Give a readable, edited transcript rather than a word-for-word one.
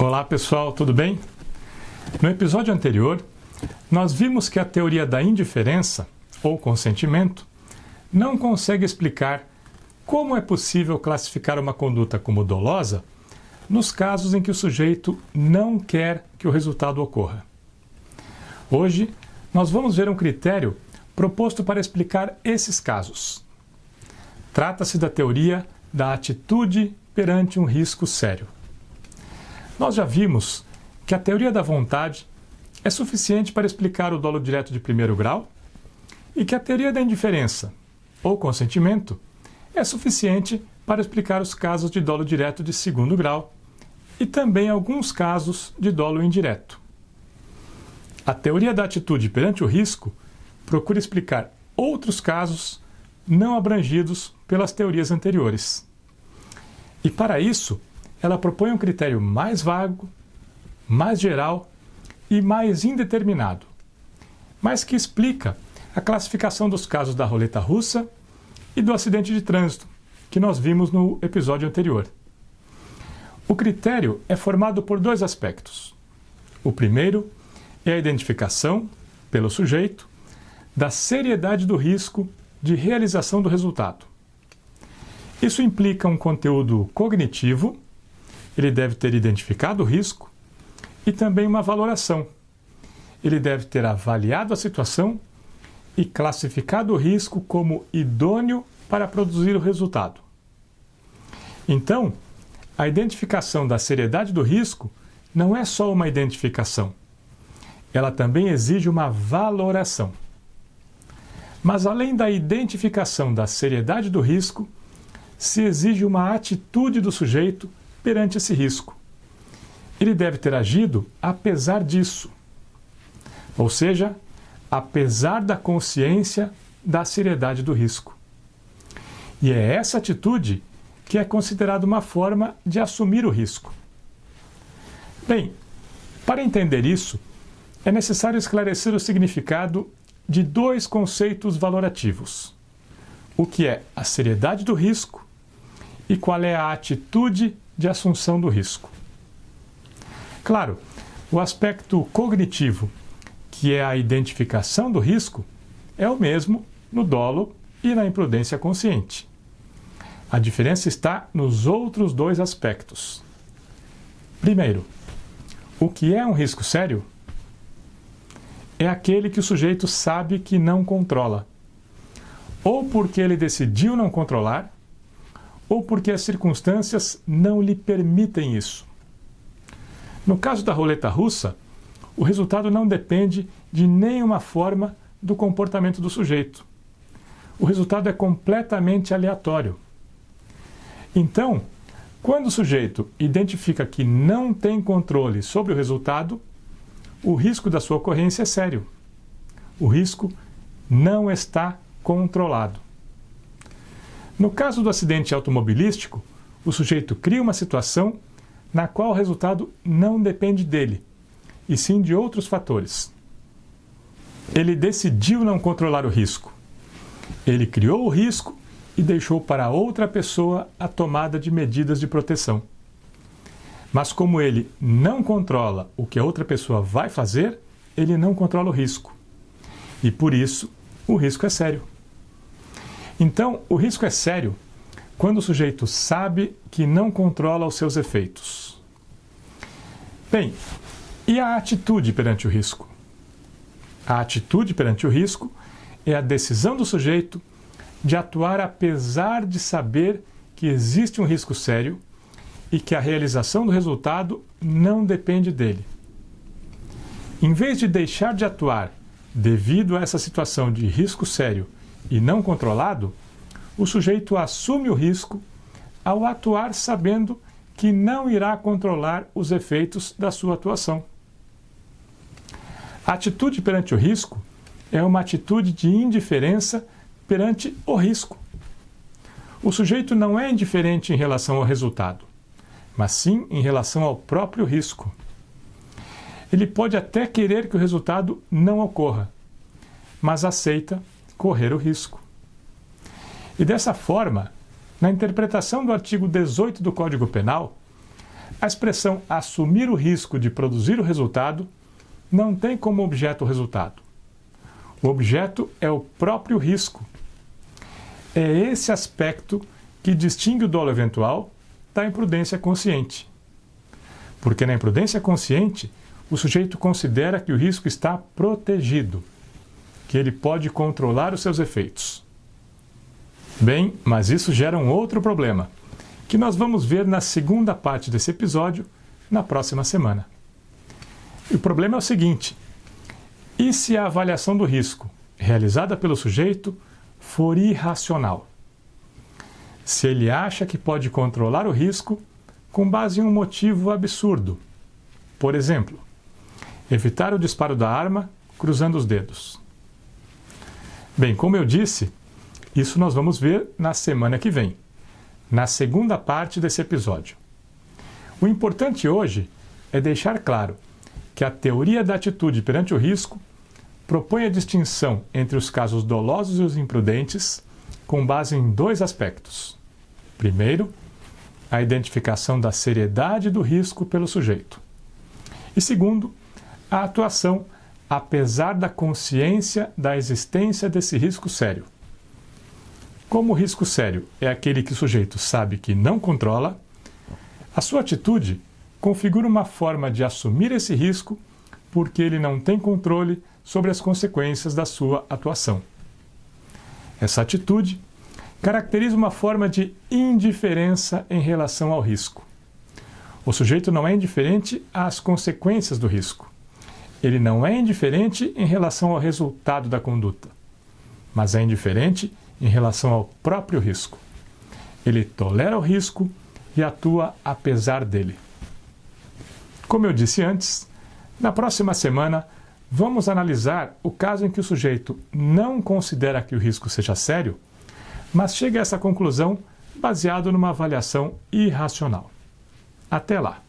Olá pessoal, tudo bem? No episódio anterior, nós vimos que a teoria da indiferença, ou consentimento, não consegue explicar como é possível classificar uma conduta como dolosa nos casos em que o sujeito não quer que o resultado ocorra. Hoje, nós vamos ver um critério proposto para explicar esses casos. Trata-se da teoria da atitude perante um risco sério. Nós já vimos que a teoria da vontade é suficiente para explicar o dolo direto de primeiro grau e que a teoria da indiferença, ou consentimento, é suficiente para explicar os casos de dolo direto de segundo grau e também alguns casos de dolo indireto. A teoria da atitude perante o risco procura explicar outros casos não abrangidos pelas teorias anteriores. E para isso, ela propõe um critério mais vago, mais geral e mais indeterminado, mas que explica a classificação dos casos da roleta russa e do acidente de trânsito, que nós vimos no episódio anterior. O critério é formado por dois aspectos. O primeiro é a identificação, pelo sujeito, da seriedade do risco de realização do resultado. Isso implica um conteúdo cognitivo. Ele deve ter identificado o risco e também uma valoração. Ele deve ter avaliado a situação e classificado o risco como idôneo para produzir o resultado. Então, a identificação da seriedade do risco não é só uma identificação. Ela também exige uma valoração. Mas além da identificação da seriedade do risco, se exige uma atitude do sujeito perante esse risco. Ele deve ter agido apesar disso, ou seja, apesar da consciência da seriedade do risco. E é essa atitude que é considerada uma forma de assumir o risco. Bem, para entender isso, é necessário esclarecer o significado de dois conceitos valorativos: o que é a seriedade do risco e qual é a atitude de assunção do risco. Claro, o aspecto cognitivo, que é a identificação do risco, é o mesmo no dolo e na imprudência consciente. A diferença está nos outros dois aspectos. Primeiro, o que é um risco sério? É aquele que o sujeito sabe que não controla, ou porque ele decidiu não controlar, ou porque as circunstâncias não lhe permitem isso. No caso da roleta russa, o resultado não depende de nenhuma forma do comportamento do sujeito. O resultado é completamente aleatório. Então, quando o sujeito identifica que não tem controle sobre o resultado, o risco da sua ocorrência é sério. O risco não está controlado. No caso do acidente automobilístico, o sujeito cria uma situação na qual o resultado não depende dele, e sim de outros fatores. Ele decidiu não controlar o risco. Ele criou o risco e deixou para outra pessoa a tomada de medidas de proteção. Mas como ele não controla o que a outra pessoa vai fazer, ele não controla o risco. E por isso, o risco é sério. Então, o risco é sério quando o sujeito sabe que não controla os seus efeitos. Bem, e a atitude perante o risco? A atitude perante o risco é a decisão do sujeito de atuar apesar de saber que existe um risco sério e que a realização do resultado não depende dele. Em vez de deixar de atuar devido a essa situação de risco sério e não controlado, o sujeito assume o risco ao atuar sabendo que não irá controlar os efeitos da sua atuação. A atitude perante o risco é uma atitude de indiferença perante o risco. O sujeito não é indiferente em relação ao resultado, mas sim em relação ao próprio risco. Ele pode até querer que o resultado não ocorra, mas aceita correr o risco. E dessa forma, na interpretação do artigo 18 do Código Penal, A expressão assumir o risco de produzir o resultado não tem como objeto o resultado. O objeto é o próprio risco. É esse aspecto que distingue o dolo eventual da imprudência consciente. Porque na imprudência consciente, o sujeito considera que o risco está protegido, que ele pode controlar os seus efeitos. Bem, mas isso gera um outro problema, que nós vamos ver na segunda parte desse episódio, na próxima semana. E o problema é o seguinte: e se a avaliação do risco, realizada pelo sujeito, for irracional? Se ele acha que pode controlar o risco com base em um motivo absurdo. Por exemplo, evitar o disparo da arma cruzando os dedos. Bem, como eu disse, isso nós vamos ver na semana que vem, na segunda parte desse episódio. O importante hoje é deixar claro que a teoria da atitude perante o risco propõe a distinção entre os casos dolosos e os imprudentes com base em dois aspectos. Primeiro, a identificação da seriedade do risco pelo sujeito. E segundo, a atuação apesar da consciência da existência desse risco sério. Como o risco sério é aquele que o sujeito sabe que não controla, a sua atitude configura uma forma de assumir esse risco porque ele não tem controle sobre as consequências da sua atuação. Essa atitude caracteriza uma forma de indiferença em relação ao risco. O sujeito não é indiferente às consequências do risco. Ele não é indiferente em relação ao resultado da conduta, mas é indiferente em relação ao próprio risco. Ele tolera o risco e atua apesar dele. Como eu disse antes, na próxima semana vamos analisar o caso em que o sujeito não considera que o risco seja sério, mas chega a essa conclusão baseado numa avaliação irracional. Até lá!